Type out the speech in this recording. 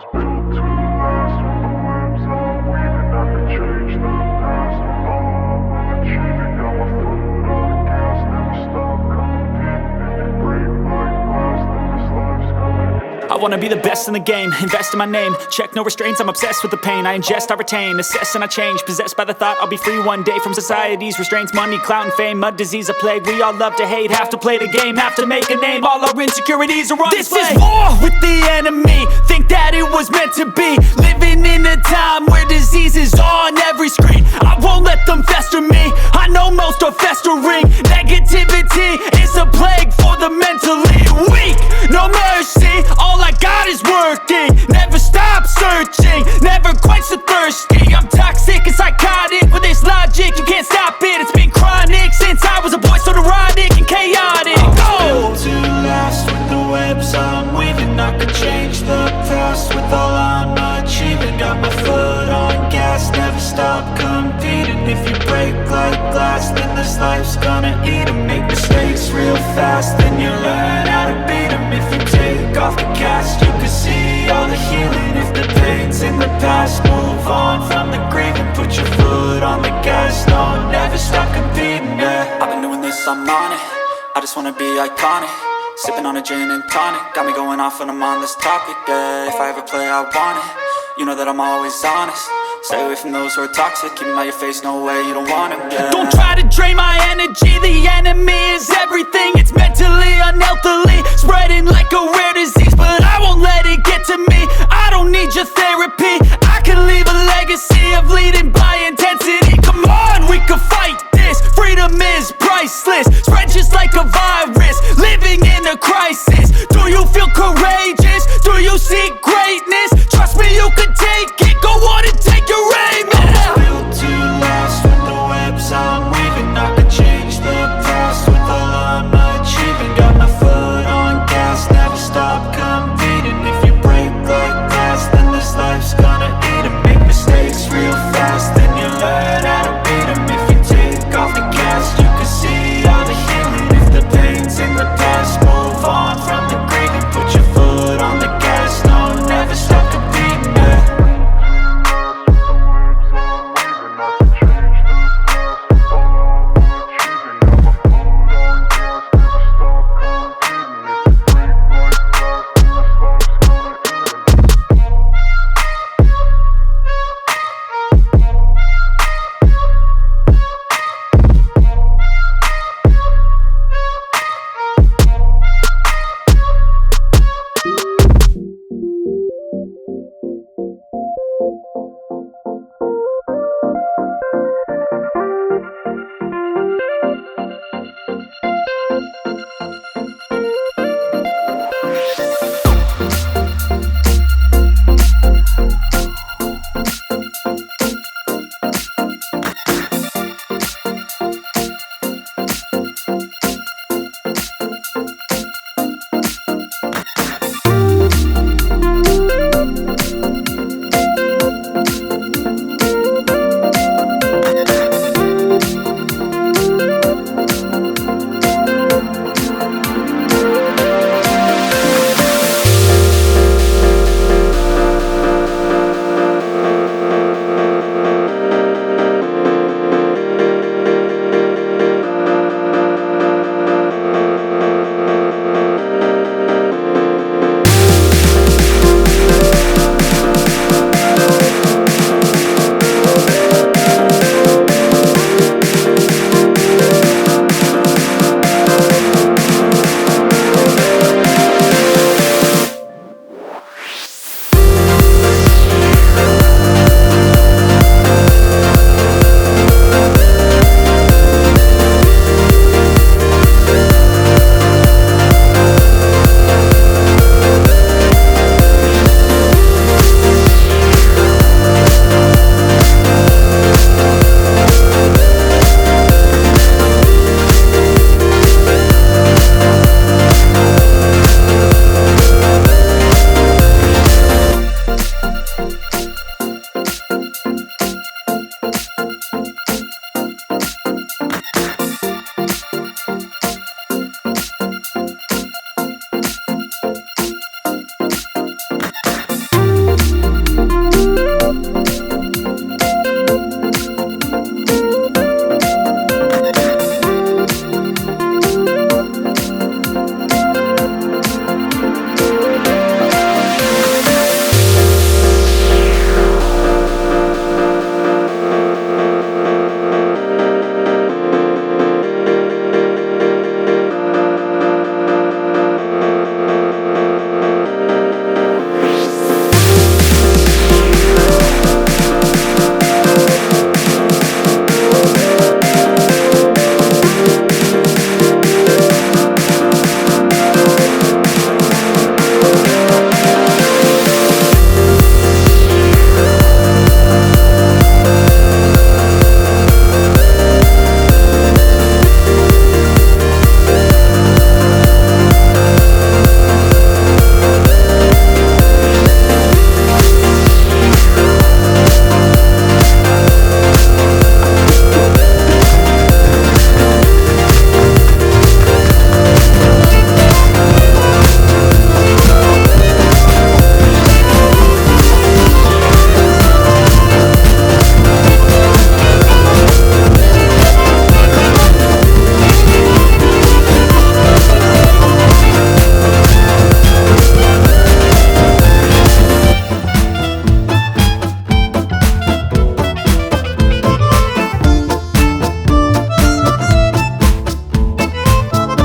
was built to last. With the webs I'm weaving, I could change the past. With all I'm achieving, got my foot on gas. Never stop competing. If you break like glass, then this life's gonna end. I wanna be the best in the game, invest in my name. Check no restraints, I'm obsessed with the pain. I ingest, I retain, assess and I change. Possessed by the thought I'll be free one day from society's restraints. Money, clout and fame, mud, disease, a plague. We all love to hate, have to play the game, have to make a name. All our insecurities are on display. This is war with the enemy, think that it was meant to be. Living in a time where disease is on every screen. I won't let them fester me, I know most are festering. Negativity is a plague for the mentally weak. No mercy, all I got is working. Never stop searching, never quench the thirsty. I'm toxic and psychotic, with this logic you can't stop it. It's been chronic since I was a boy, so neurotic and chaotic. Built to last. With the webs I'm weaving, I could change the past. With all I'm achieving, got my foot on gas. Never stop competing. If you break like glass, then this life's gonna eat 'em. Make mistakes real fast, then you learn how to beat 'em. If you take off the cast, you can see all the healing. If the pain's in the past, move on from the grieving. Put your foot on the gas, no, never stop competing, yeah. I've been doing this, I'm on it. I just wanna be iconic. Sipping on a gin and tonic, got me going off when I'm on this topic, yeah. If I ever play, I want it. You know that I'm always honest. Stay away from those who are toxic. Keep them out your face, no way, you don't want it, yeah. Don't try to drain my energy. The enemy is everything. It's mentally, unhealthily, spreading like a rare disease. But I won't let it get to me.